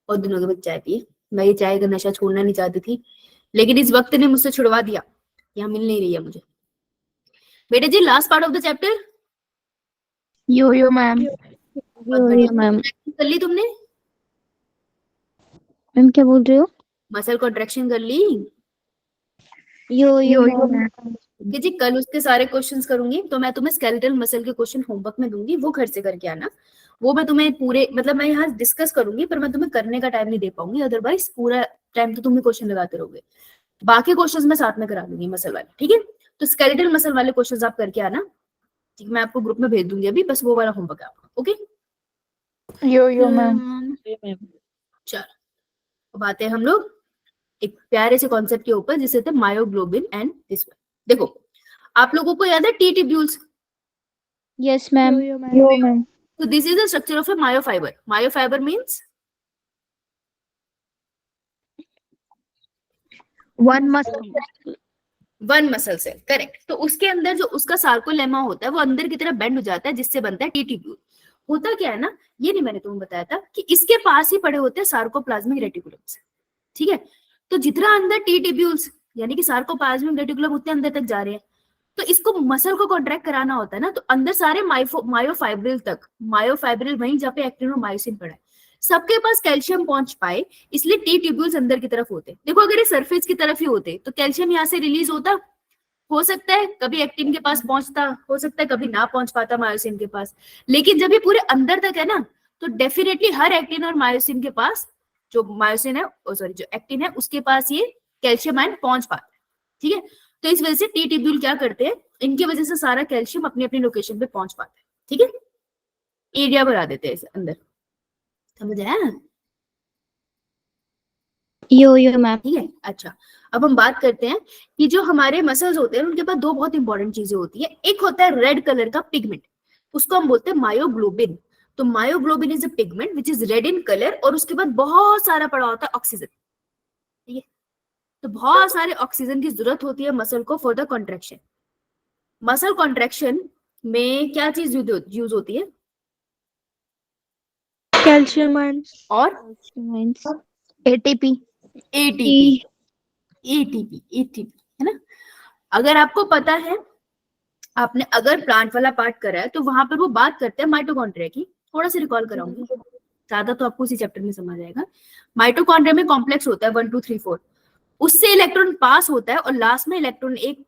और दिनों के बाद चाय पिए। मैं ये चाय का नशा छोड़ना नहीं चाहती थी, लेकिन इस वक्त ने मुझसे छुड़वा दिया। यहाँ मिल नहीं रही है मुझे। बेटे जी, last part of the chapter. Yo ma'am. बहुत बढ़िया मैम। कर ली तुमने? मैम क्या बोल रहे हो? मसल कॉन्ट्रैक्शन कर ली? यो मैम। ठीक है जी, कल उसके सारे क्वेश्चंस करूंगी, तो मैं तुम्हें स्केलेटल मसल के क्वेश्चन होमवर्क में दूंगी, वो घर से करके आना। वो मैं तुम्हें पूरे, मतलब मैं यहाँ डिस्कस करूंगी, पर मैं तुम्हें करने का टाइम नहीं दे पाऊंगी, अदरवाइज पूरा टाइम तो तुम ही क्वेश्चन लगाते रहोगे। बाकी क्वेश्चंस मैं साथ में करा दूंगी मसल वाले, ठीक है? तो स्केलेटल मसल वाले क्वेश्चंस आप करके आना, ठीक है? मैं आपको ग्रुप में भेज दूंगी अभी, बस वो वाला होमवर्क है आपका, ओके? Yo ma'am. चलो, अब आते हैं हम लोग एक प्यारे से कॉन्सेप्ट के ऊपर, जिसे थे मायोग्लोबिन एंड दिस वन। देखो, आप लोगों को याद है T tubules? Yes ma'am. Yo ma'am. So this is the structure of a myofiber. Myofiber means one muscle. One muscle cell, correct. तो उसके अंदर जो उसका सार्कोलेमा होता है वो अंदर की तरफ बेंड हो जाता है, जिससे बनता है टी ट्यूब्यूल। होता क्या है ना, ये नहीं मैंने तुम्हें बताया था कि इसके पास ही पड़े होते हैं सार्कोप्लाज्मिक रेटिकुलम्स, ठीक है? तो जितना अंदर टी ट्यूब्यूल्स यानी कि सार्कोप्लाज्मिक रेटिकुलम उतने अंदर तक जा रहे हैं। तो इसको मसल को कॉन्ट्रैक्ट कराना होता है ना, तो अंदर सारे मायोफाइब्रिल तक, मायोफाइब्रिल वहीं जहाँ पे एक्टिन और मायोसिन पड़ा है, सबके पास कैल्शियम पहुंच पाए, इसलिए टी ट्यूब्यूल्स अंदर की तरफ होते। देखो, अगर ये सरफेस की तरफ ही होते तो कैल्शियम यहाँ से रिलीज होता, हो सकता है कभी एक्टिन के पास पहुंचता, हो सकता है कभी ना पहुंच पाता मायोसिन के पास। लेकिन जब ये पूरे अंदर तक है ना, तो डेफिनेटली हर एक्टिन और मायोसिन के पास, जो मायोसिन है, सॉरी जो एक्टिन है, उसके पास ये कैल्शियम आयन पहुंच पाता है, ठीक है? तो इस वजह से टी ट्यूब्यूल क्या करते हैं, इनकी वजह से सारा कैल्शियम अपनी अपनी लोकेशन पे पहुंच पाता है, ठीक है? एरिया बढ़ा देते हैं इसे अंदर, समझ आया? यो मैम। ठीक है, अच्छा। अब हम बात करते हैं कि जो हमारे मसल्स होते हैं उनके पास दो बहुत इंपॉर्टेंट चीजें होती है। एक होता है रेड कलर का पिगमेंट, उसको हम बोलते हैं मायोग्लोबिन। तो myoglobin is a pigment which is red in colour, और उसके बाद बहुत सारा पड़ा होता है ऑक्सीजन, ठीक है? तो बहुत सारे ऑक्सीजन की जरूरत होती है मसल को for the contraction. Muscle contraction में क्या चीज यूज होती है? कैल्शियम आयंस और एटीपी। एटीपी, एटीपी, एटीपी, है ना? अगर आपको पता है, आपने अगर प्लांट वाला पार्ट करा है, तो वहां पर वो बात करते हैं माइटोकॉन्ड्रिया की। थोड़ा सा रिकॉल कराऊंगी, ज्यादा तो आपको उसी चैप्टर में समझ आएगा। माइटोकॉन्ड्रिया में कॉम्प्लेक्स होता है 1 2 3 4, उससे इलेक्ट्रॉन पास होता है, और लास्ट में इलेक्ट्रॉन एक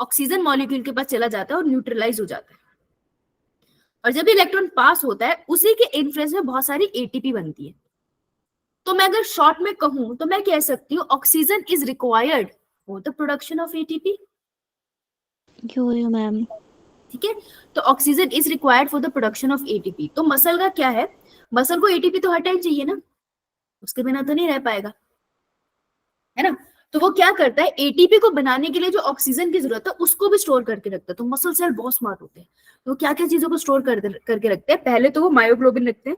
ऑक्सीजन मॉलिक्यूल के पास चला जाता है और न्यूट्रलाइज हो जाता है। और जब इलेक्ट्रॉन पास होता है, उसी के इन्फ्लुएंस में बहुत सारी एटीपी बनती है। तो मैं अगर शॉर्ट में कहूं तो मैं कह सकती हूँ oxygen is required for the production of ATP. Yo ma'am. ठीक है, तो oxygen is required for the production of ATP. तो मसल का क्या है, मसल को एटीपी तो हर टाइम चाहिए ना, उसके बिना तो नहीं रह पाएगा, है ना? तो वो क्या करता है, एटीपी को बनाने के लिए जो ऑक्सीजन की जरूरत है उसको भी स्टोर करके रखता है। तो मसल सेल बहुत स्मार्ट होते हैं, तो क्या क्या चीजों को स्टोर करके रखते हैं? पहले तो वो मायोग्लोबिन रखते हैं,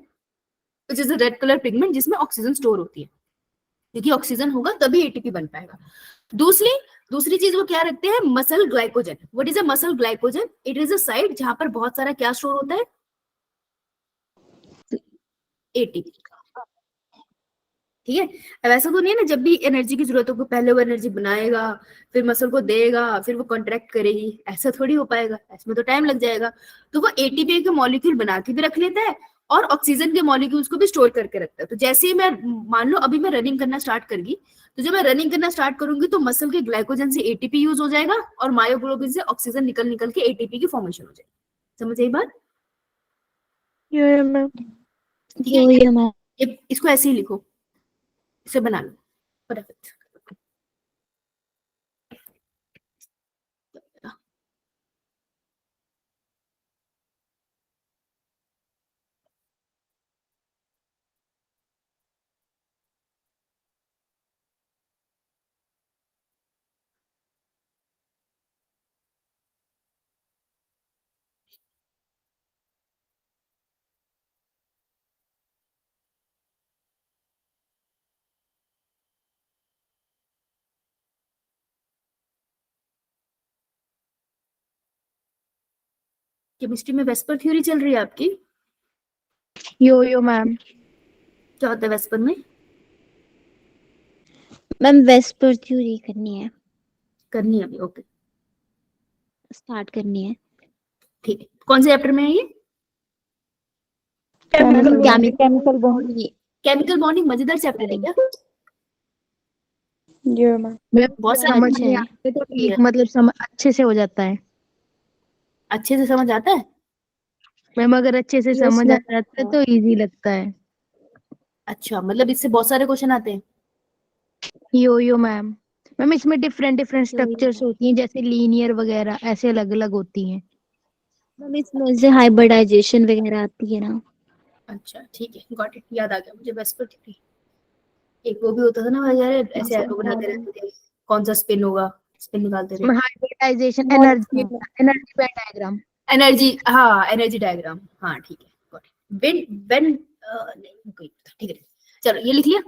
विच is a red colour pigment जिसमें ऑक्सीजन स्टोर होती है, क्योंकि ऑक्सीजन होगा तभी एटीपी बन पाएगा। दूसरी दूसरी चीज वो क्या रखते हैं, muscle glycogen. What is a muscle glycogen? It is a site जहां पर बहुत सारा क्या स्टोर होता है, एटीपी, ठीक है? अब ऐसा तो नहीं है ना, जब भी एनर्जी की जरूरत हो पहले वो एनर्जी बनाएगा, फिर मसल को देगा, फिर वो कॉन्ट्रैक्ट करेगी, ऐसा थोड़ी हो पाएगा, इसमें तो टाइम लग जाएगा। तो वो एटीपी के मॉलिक्यूल बना के भी रख लेता है, और ऑक्सीजन के मॉलिक्यूल्स को भी स्टोर करके रखता है। तो जैसे ही मैं, मान लो अभी मैं रनिंग करना स्टार्ट करूंगी, तो जब मैं रनिंग करना स्टार्ट करूंगी तो मसल के ग्लाइकोजन से एटीपी यूज हो जाएगा, और मायोग्लोबिन से ऑक्सीजन निकल निकल के एटीपी की फॉर्मेशन हो जाएगी। समझ आई बात? यो मैम। ठीक है, यो मैम। इसको ऐसे ही लिखो, इसे बना लो फटाफट। केमिस्ट्री में वेस्पर थ्योरी चल रही है आपकी? यो मैम। क्या होता है वेस्पर में? मैम वेस्पर थ्योरी करनी है, करनी है अभी, ओके स्टार्ट करनी है। ठीक है। कौन से चैप्टर में है ये? Chemical bond. केमिकल बॉन्डिंग मजेदार चैप्टर है क्या? ये मैम बहुत सारे समझ अच्छे नहीं हैं। आते तो ठीक, मतलब समझ अच्छे से हो जाता है अच्छे से समझ आता है। मैम, अगर अच्छे से समझ आ जाता है तो इजी लगता है। अच्छा, मतलब इससे बहुत सारे क्वेश्चन आते हैं। यो मैम, मैम इसमें डिफरेंट डिफरेंट स्ट्रक्चर्स होती हैं, जैसे लीनियर वगैरह ऐसे अलग अलग होती हैं। मैम इसमें से हाइब्रिडाइजेशन वगैरह आती है ना। अच्छा ठीक है, गॉट इट, याद आ गया मुझे वेस्पर थ्योरी। एक वो भी होता था ना यार, ऐसे एरो बनाते रहते थे, कौन सा स्पिन होगा, स्पिन निकालते थे। Hybridisation, energy energy band diagram. Energy, हाँ एनर्जी डायग्राम, हाँ ठीक है गॉट इट। व्हेन नहीं कोई, ठीक है चलो ये लिख लिया।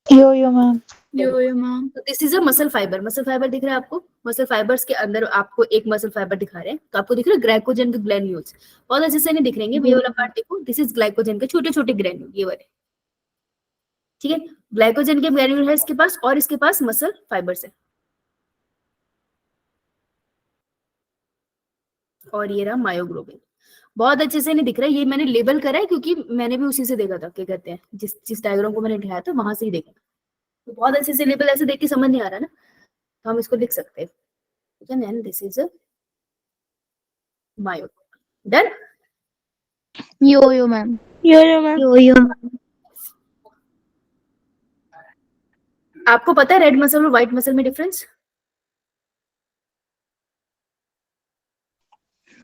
यो मैम। Yo ma'am. तो this is a muscle fibre. Muscle fibre दिख रहा है आपको? मसल फाइबर्स के अंदर आपको एक मसल फाइबर दिखा रहे हैं, तो आपको दिख रहा है ग्लाइकोजन के ग्रैन्यूल्स। बहुत अच्छे से नहीं दिख रहेंगे, ये वाला पार्ट देखो, दिस इज ग्लाइकोजन के छोटे छोटे ग्रैन्यूल, ये वाले, ठीक है। ग्लाइकोजन के ग्रैन्यूल है इसके पास, और इसके पास मसल फाइबर्स है। और ये रहा मायोग्लोबिन। बहुत अच्छे से नहीं दिख रहा है, ये मैंने लेबल करा है क्योंकि मैंने भी उसी से देखा था, क्या कहते हैं, जिस जिस डायग्राम को मैंने दिखाया था वहां से ही देखा था। तो बहुत अच्छे से लेबल ऐसे देख के समझ नहीं आ रहा ना, तो हम इसको लिख सकते हैं, ठीक है। And this is myo. Done. Yo ma'am. Yo ma'am. Yo ma'am. आपको पता है रेड मसल और व्हाइट मसल में डिफरेंस?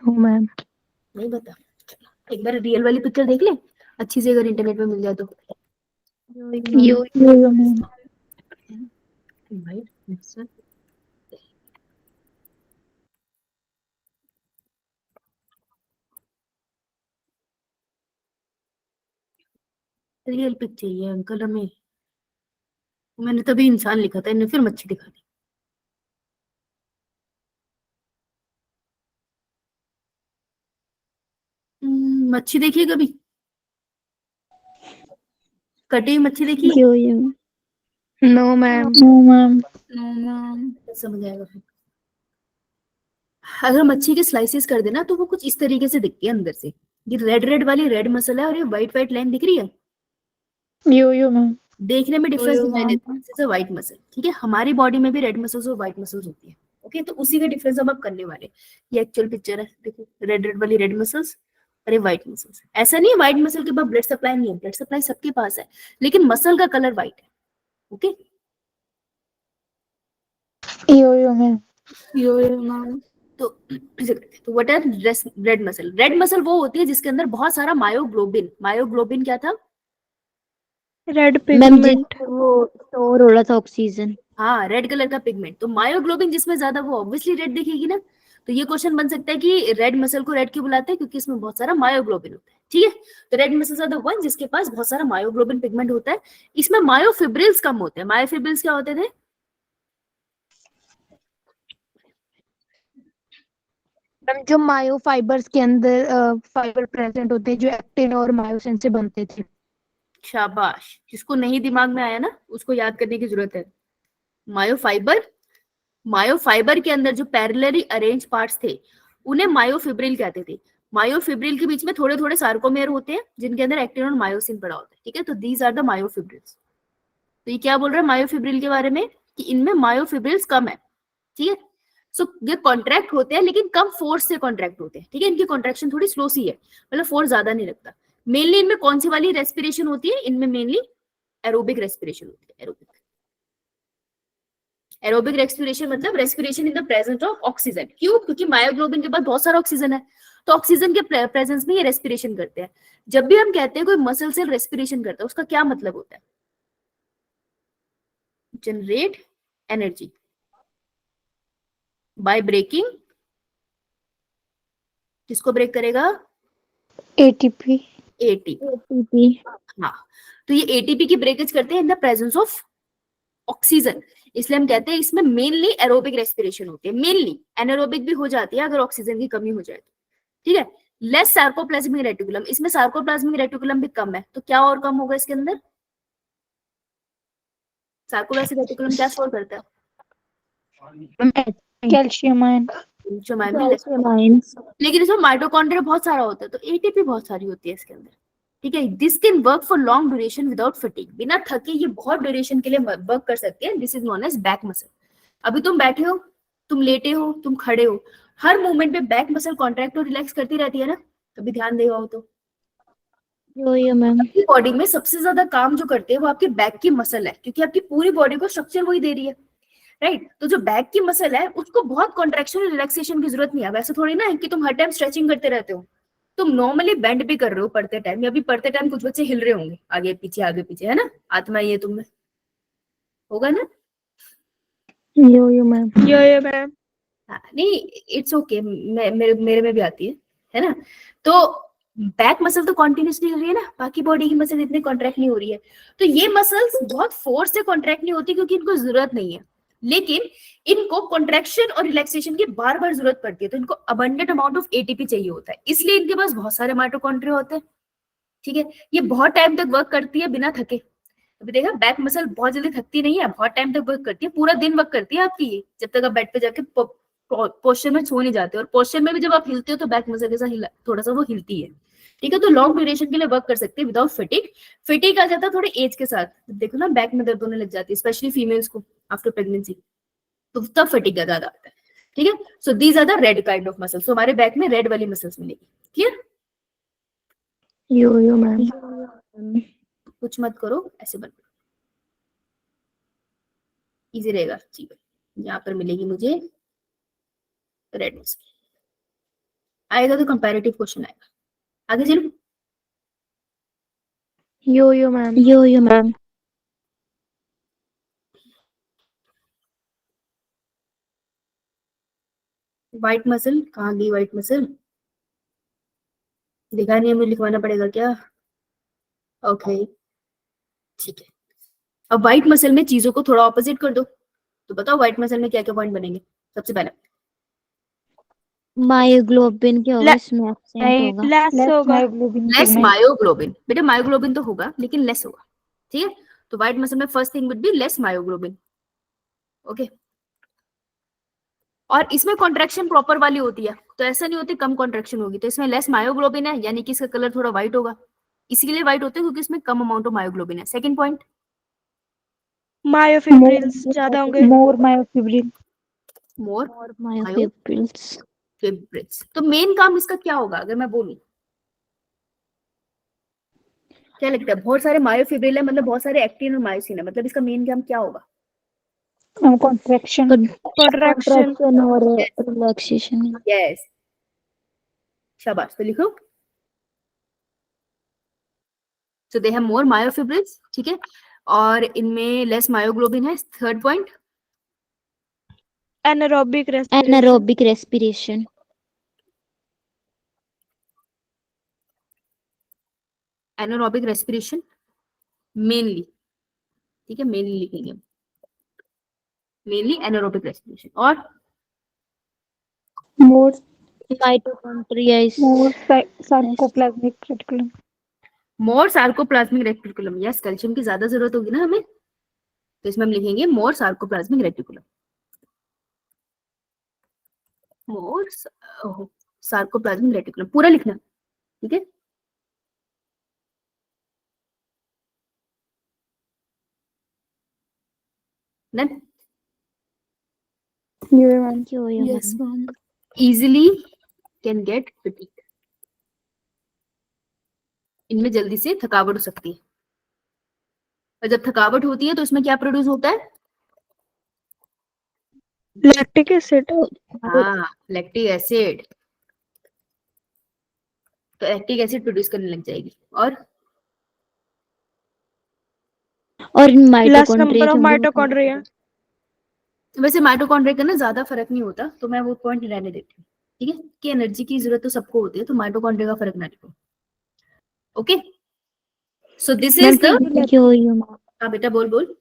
No ma'am. नहीं पता? एक बार रियल वाली पिक्चर देख ले अच्छी से, अगर इंटरनेट पे मिल जाए तो। Yo ma'am. White mussel, real pic चाहिए अंकल हमें। मैंने तभी इंसान लिखा था, इन्हें फिर मच्छी दिखा दी। मच्छी देखिए कभी? कटी हुई मच्छी देखी है? Yo no ma'am. No ma'am. No ma'am. समझ आएगा फिर। अगर मच्छी के स्लाइसेस कर देना तो वो कुछ इस तरीके से दिखती है अंदर से। ये रेड रेड वाली रेड मसल है, और ये व्हाइट व्हाइट लाइन दिख रही है। Yo ma'am. देखने में डिफरेंस यो दिखाई मैम। देता है, this is a white muscle, ठीक है। हमारी बॉडी में भी रेड मसल्स और व्हाइट मसल्स होती है, ओके। तो उसी का डिफरेंस हम अब करने वाले हैं। ये एक्चुअल पिक्चर है, देखो, रेड रेड वाली रेड मसल्स, अरे व्हाइट मसल्स। ऐसा नहीं है व्हाइट मसल के पास ब्लड सप्लाई नहीं है, ब्लड सप्लाई सबके पास है, लेकिन मसल का कलर व्हाइट है, okay. Yo ma'am. Yo ma'am. तो what are red muscle? Red muscle वो होती है जिसके अंदर बहुत सारा मायोग्लोबिन, मायोग्लोबिन क्या था? Red pigment. वो स्टोर हो रहा था ऑक्सीजन। हाँ, रेड कलर का पिगमेंट। तो मायोग्लोबिन जिसमें ज्यादा, वो ऑब्वियसली रेड दिखेगी ना। तो ये क्वेश्चन बन सकता है कि रेड मसल को रेड क्यों बुलाते हैं, क्योंकि इसमें बहुत सारा मायोग्लोबिन होता है, ठीक है। तो red muscles are the one जिसके पास बहुत सारा मायोग्लोबिन पिगमेंट होता है। इसमें मायोफिब्रिल्स कम होते हैं। मायोफिब्रिल्स क्या होते थे? मैम जो मायो फाइबर्स के अंदर फाइबर प्रेजेंट होते हैं, जो एक्टिन और मायोसिन से बनते थे। शाबाश, जिसको नहीं दिमाग में आया ना उसको याद करने की जरूरत है। मायोफाइबर, मायोफाइबर के अंदर जो पैरेलली अरेंज पार्ट्स थे उन्हें मायोफिब्रिल कहते थे। मायोफिब्रिल के बीच में थोड़े थोड़े सार्कोमेयर होते हैं जिनके अंदर एक्टिन और मायोसिन पड़ा होता है, ठीक है। तो दीज आर द मायोफिब्रिल्स। तो ये क्या बोल रहा है मायोफिब्रिल के बारे में, कि इनमें मायोफिब्रिल्स कम है, ठीक है। सो ये कॉन्ट्रैक्ट होते हैं लेकिन कम फोर्स से कॉन्ट्रैक्ट होते हैं, ठीक है। इनकी कॉन्ट्रैक्शन थोड़ी स्लो सी है, मतलब फोर्स ज्यादा नहीं लगता। मेनली इनमें कौन सी वाली रेस्पिरेशन होती है? इनमें मेनली एरोबिक रेस्पिरेशन होती है। एरोबिक, एरोबिक रेस्पिरेशन मतलब respiration in the presence of oxygen. क्यों? क्योंकि मायोग्लोबिन के पास बहुत सारा ऑक्सीजन है, तो ऑक्सीजन के प्रेजेंस में ये रेस्पिरेशन करते हैं। जब भी हम कहते हैं कोई मसल सेल रेस्पिरेशन करता है, उसका क्या मतलब होता है? जनरेट एनर्जी बाय ब्रेकिंग, किसको ब्रेक करेगा? एटीपी। एटीपी। एटीपी। हाँ, तो ये एटीपी की ब्रेकेज करते हैं in the presence of oxygen. इसलिए हम कहते हैं इसमें मेनली एरोबिक रेस्पिरेशन होती है। मेनली एनारोबिक भी हो जाती है अगर ऑक्सीजन की कमी हो जाए तो, ठीक है। लेस सार्कोप्लाज्मिक रेटिकुलम, इसमें सार्कोप्लाज्मिक रेटिकुलम भी कम है, तो क्या और कम होगा इसके अंदर? सार्कोप्लाज्मिक रेटिकुलम क्या स्टोर करता है? कैल्शियम आयन, जो लेकिन इसमें माइटोकॉन्ड्रिया बहुत सारा होता है, तो एटीपी बहुत सारी होती है इसके अंदर, ठीक है। This can work for long duration without fatigue, बिना थके ये बहुत ड्यूरेशन के लिए वर्क कर सकते हैं। This is known as back muscle. अभी तुम बैठे हो, तुम लेटे हो, तुम खड़े हो, हर मूवमेंट पे बैक मसल कॉन्ट्रैक्ट और रिलैक्स करती रहती है ना, कभी ध्यान देगा हो तो। Yo ma'am. आपकी बॉडी में सबसे ज्यादा काम जो करते हैं वो आपके बैक की मसल है, क्योंकि आपकी पूरी बॉडी को स्ट्रक्चर वही दे रही है, राइट। तो जो बैक की मसल है उसको बहुत कॉन्ट्रैक्शन और रिलैक्सेशन की जरूरत नहीं है। वैसे थोड़ी ना है कि तुम हर टाइम स्ट्रेचिंग करते रहते हो, तुम नॉर्मली बेंड भी कर रहे हो पढ़ते टाइम, या भी पढ़ते टाइम कुछ बच्चे हिल रहे होंगे आगे पीछे, है ना, आत्मा ये तुम में होगा ना। यो मैम। Yo ma'am. हाँ, नहीं इट्स ओके, मेरे में भी आती है ना। तो बैक मसल तो कॉन्टिन्यूसली हो रही है ना, बाकी बॉडी की मसल इतनी कॉन्ट्रैक्ट नहीं हो रही है। तो ये मसल्स बहुत फोर्स से कॉन्ट्रैक्ट नहीं होती क्योंकि इनको जरूरत नहीं है, लेकिन इनको कॉन्ट्रैक्शन और रिलैक्सेशन की बार बार जरूरत पड़ती है, तो इनको अबंडेंट अमाउंट ऑफ एटीपी चाहिए होता है, इसलिए इनके पास बहुत सारे माइटोकॉन्ड्रिया होते हैं, ठीक है। ये बहुत टाइम तक वर्क करती है बिना थके। अभी देखा, बैक मसल बहुत जल्दी थकती नहीं है, बहुत टाइम तक वर्क करती है, पूरा दिन वर्क करती है आपकी ये, जब तक आप बेड पे जाके पोस्चर में सो नहीं जाते। और पोस्चर में भी जब आप हिलते हो तो बैक मसल के साथ थोड़ा सा वो हिलती है, ठीक है। तो लॉन्ग ड्यूरेशन के लिए वर्क कर सकते हैं विदाउट फिटिंग। फिटिंग आ जाता है थोड़े एज के साथ, देखो ना बैक में दर्द होने लग जाती है, स्पेशली फीमेल्स को आफ्टर प्रेगनेंसी, तो तब फिटिंग ज्यादा आता है, ठीक है। So these are the red kind of muscles, तो हमारे बैक में रेड वाली मसल्स मिलेगी, क्लियर। यो मैम। कुछ मत करो, ऐसे बन, इजी रहेगा ठीक है। यहाँ पर मिलेगी मुझे रेड मसल, आएगा तो कंपैरेटिव क्वेश्चन आएगा। आगे चलो, यो ma'am. Yo ma'am. White muscle कहाँ गई? व्हाइट मसल दिखा नहीं है, मुझे लिखवाना पड़ेगा क्या? ओके ठीक है। अब व्हाइट मसल में चीजों को थोड़ा ऑपोजिट कर दो, तो बताओ व्हाइट मसल में क्या क्या पॉइंट बनेंगे। सबसे पहले मायोग्लोबिन क्या होगा, इसमें एब्सेंट होगा। लेस होगा। लेस मायोग्लोबिन, बेटा मायोग्लोबिन तो होगा लेकिन लेस होगा, ठीक है। तो व्हाइट मसल में first thing would be less myoglobin, okay. और इसमें कॉन्ट्रैक्शन प्रॉपर वाली होती है, तो ऐसा नहीं होती कम कॉन्ट्रैक्शन होगी, तो इसमें लेस मायोग्लोबिन है, यानी कि इसका कलर थोड़ा व्हाइट होगा, इसीलिए व्हाइट होते हैं क्योंकि इसमें कम अमाउंट ऑफ मायोग्लोबिन है। सेकंड पॉइंट, मायोफिब्रिल्स ज्यादा होंगे। मोर मायोफिब्रिल। मोर मायोफिब्रिल्स। फिब्रिल्स। तो मेन काम इसका क्या होगा अगर मैं बोलूं, क्या लगता है? बहुत सारे मायोफिब्रिल है, मतलब बहुत सारे एक्टिन और मायोसिन है, मतलब इसका मेन काम क्या होगा? कॉन्ट्रैक्शन और रिलैक्सेशन। यस, शाबाश, तो लिखो। सो दे हैव मोर मायोफिब्रिल्स, ठीक है, और इनमें लेस मायोग्लोबिन है। Third point, anaerobic respiration. Anaerobic respiration. Anaerobic respiration mainly, ठीक है, मेनली लिखेंगे, मेनली एनारोबिक रेस्पिरेशन। और मोर माइटोकॉन्ड्रिया, मोर सार्कोप्लाज्मिक रेटिकुलम। मोर सार्कोप्लाज्मिक रेटिकुलम, यस, कैल्शियम की ज्यादा जरूरत होगी ना हमें, तो इसमें हम लिखेंगे मोर सार्कोप्लाज्मिक रेटिकुलम, मोर सार्कोप्लाज्मिक रेटिकुलम, पूरा लिखना, ठीक है। Then yes ma'am. easily can get fatigue, इनमें जल्दी से थकावट हो सकती है, और जब थकावट होती है तो इसमें क्या प्रोड्यूस होता है? Lactic acid. हाँ, लैक्टिक एसिड, तो लैक्टिक एसिड प्रोड्यूस करने लग जाएगी। और लेस नंबर ऑफ माइटोकॉन्ड्रिया। वैसे माइटोकॉन्ड्रिया का ना ज्यादा फर्क नहीं होता, तो मैं वो पॉइंट रहने देती हूँ, ठीक है, कि एनर्जी की जरूरत तो सबको होती है, तो माइटोकॉन्ड्रिया का फर्क ना रखो, okay. So this is the, हाँ बेटा बोल बोल।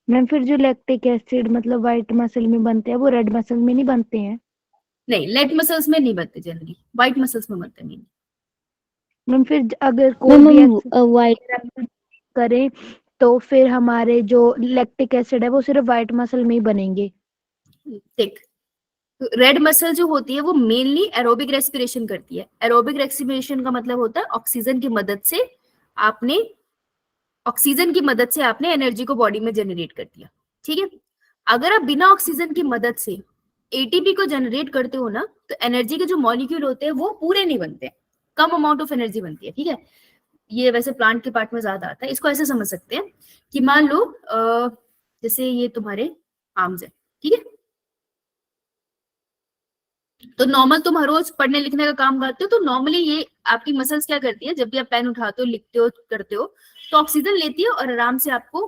मैम फिर जो लैक्टिक एसिड मतलब व्हाइट मसल में बनते हैं वो रेड मसल में नहीं बनते हैं? नहीं, लेग मसल्स में नहीं बनते जनरली, व्हाइट मसल्स में बनते हैं। मैम फिर अगर कोई भी एक्सरसाइज करें तो फिर हमारे जो लैक्टिक एसिड है वो सिर्फ व्हाइट मसल में ही बनेंगे। देख, रेड मसल जो होती है वो मेनली एरोबिक रेस्पिरेशन करती है। एरोबिक रेस्पिरेशन का मतलब होता है ऑक्सीजन की मदद से आपने एनर्जी को बॉडी में जनरेट कर दिया, ठीक है। अगर आप बिना ऑक्सीजन की मदद से एटीपी को जनरेट करते हो ना, तो एनर्जी के जो मॉलिक्यूल होते हैं वो पूरे नहीं बनते, कम अमाउंट ऑफ एनर्जी बनती है, ठीक है। ये वैसे प्लांट के पार्ट में ज्यादा आता है। इसको ऐसे समझ सकते हैं कि मान लो जैसे ये तुम्हारे आर्म्स है, ठीक है। तो नॉर्मल तुम हर रोज पढ़ने लिखने का काम करते हो, तो नॉर्मली ये आपकी मसल्स क्या करती है, जब भी आप पेन उठाते हो, लिखते हो, करते हो, तो ऑक्सीजन लेती है और आराम से आपको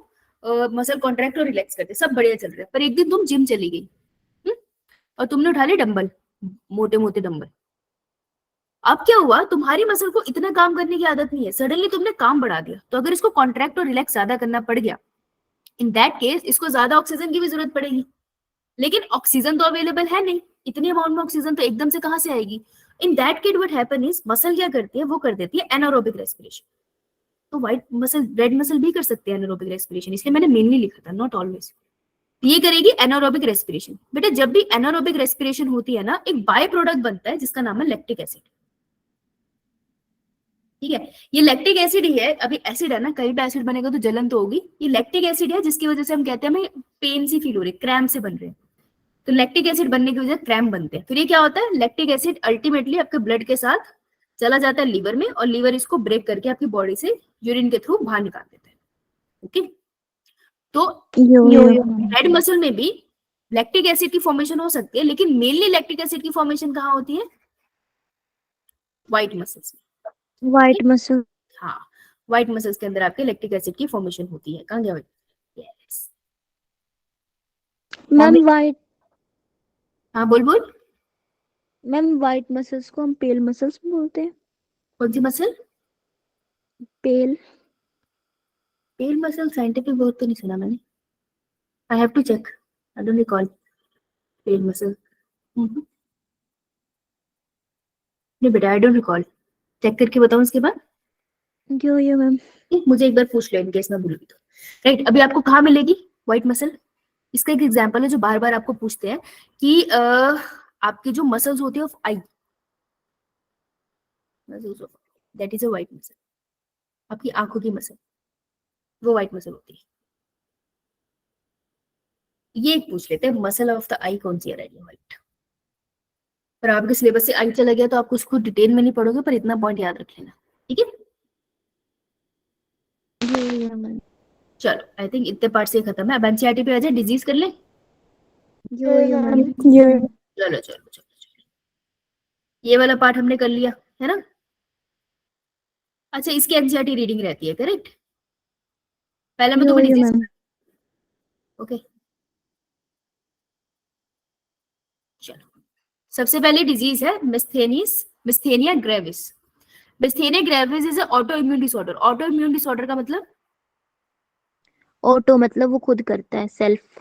मसल कॉन्ट्रैक्ट और रिलैक्स करते हैं, सब बढ़िया चल रहा है। पर एक दिन तुम जिम चली गई, और तुमने उठा लिए डंबल, मोटे मोटे डंबल। अब क्या हुआ, तुम्हारी मसल को इतना काम करने की आदत नहीं है, सडनली तुमने काम बढ़ा दिया, तो अगर इसको कॉन्ट्रैक्ट और रिलैक्स ज्यादा करना पड़ गया, इन दैट केस इसको ज्यादा ऑक्सीजन की भी जरूरत पड़ेगी। लेकिन ऑक्सीजन तो अवेलेबल है नहीं, इतनी अमाउंट में ऑक्सीजन तो एकदम से कहां से आएगी। In that case what happen is, muscle क्या करती है, वो कर देती है एनारोबिक रेस्पिरेशन। तो व्हाइट मसल, रेड मसल भी कर सकते हैं एनारोबिक रेस्पिरेशन, इसलिए मैंने मेनली लिखा था, नॉट ऑलवेज। ये करेगी एनारोबिक रेस्पिरेशन। बेटा जब भी एनारोबिक रेस्पिरेशन होती है ना, एक बाय प्रोडक्ट बनता है जिसका नाम है लैक्टिक एसिड, ठीक है। ये लैक्टिक एसिड ही है, अभी एसिड है ना, कहीं भी एसिड बनेगा तो जलन तो होगी। ये लैक्टिक एसिड है जिसकी वजह से हम कहते हैं हमें पेन सी फील हो रही है, क्रैम्प से बन रहे हैं। तो लैक्टिक एसिड बनने की वजह से क्रैम्प बनते हैं। फिर ये क्या होता है, लैक्टिक एसिड अल्टीमेटली आपके ब्लड के साथ चला जाता है लीवर में, और लीवर इसको ब्रेक करके आपकी बॉडी से यूरिन के थ्रू बाहर निकाल देता है, ओके। तो रेड मसल में भी लैक्टिक एसिड की फॉर्मेशन हो सकती है, लेकिन मेनली लैक्टिक एसिड की फॉर्मेशन कहाँ होती है, व्हाइट मसल्स में। White muscle. हाँ, व्हाइट मसल्स के अंदर आपके लैक्टिक एसिड की फॉर्मेशन होती है। कहाँ गया यस मैम व्हाइट, हाँ बोल बोल। मैम व्हाइट मसल्स को हम पेल मसल्स बोलते हैं। कौन सी muscle, pale pale muscle scientific word तो नहीं सुना मैंने, I have to check, I don't recall pale muscle. नहीं बेटा, आई डोंट रिकॉल, चेक करके बताऊं इसके बाद। यो मैम। मुझे एक बार पूछ लो इनकेस मैं भूल गई तो। राइट, अभी आपको कहाँ मिलेगी व्हाइट मसल, इसका एक एग्जांपल है जो बार बार आपको पूछते हैं कि आपकी जो मसल्स होती है of I, that is a white muscle. आपकी आंखों की मसल, वो व्हाइट मसल होती है। ये एक पूछ लेते हैं, मसल ऑफ द आई कौन सी है, रेड या व्हाइट। पर आपके सिलेबस से आई चला गया तो आप उसको डिटेल में नहीं पढ़ोगे, पर इतना पॉइंट याद रख लेना, ठीक है। चलो आई थिंक इतने पार्ट से खत्म है। अब एनसीईआरटी पे आ जाए, डिजीज कर ले। चलो चलो चलो चलो, ये वाला पार्ट हमने कर लिया है ना। अच्छा, इसकी एनसीईआरटी रीडिंग रहती है, करेक्ट। पहले मैं तुम्हें डिजीज, ओके। चलो, सबसे पहले डिजीज है myasthenia gravis. Myasthenia gravis is autoimmune disorder. Autoimmune disorder का मतलब, ऑटो मतलब वो खुद करता है, self.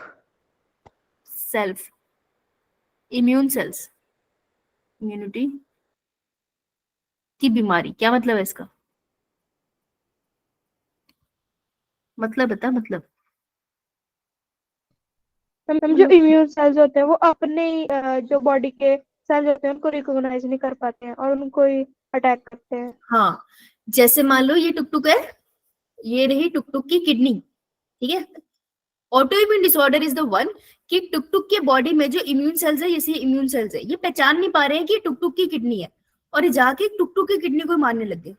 Self, immune cells, immunity की बीमारी, क्या मतलब है इसका, मतलब बता, मतलब हम जो इम्यून सेल्स होते हैं वो अपने ही जो बॉडी के सेल्स होते हैं उनको रिकॉग्नाइज नहीं कर पाते हैं और उनको ही अटैक करते हैं। हाँ, जैसे मान लो ये टुकटुक है, ये रही टुकटुक की किडनी, ठीक है। Auto immune disorder is the one कि टुकटुक के बॉडी में जो इम्यून सेल्स है, जैसे इम्यून सेल्स है, ये पहचान नहीं पा रहे हैं कि टुकटुक की किडनी है, और ये जाके टुकटुक की किडनी को मारने लग गए।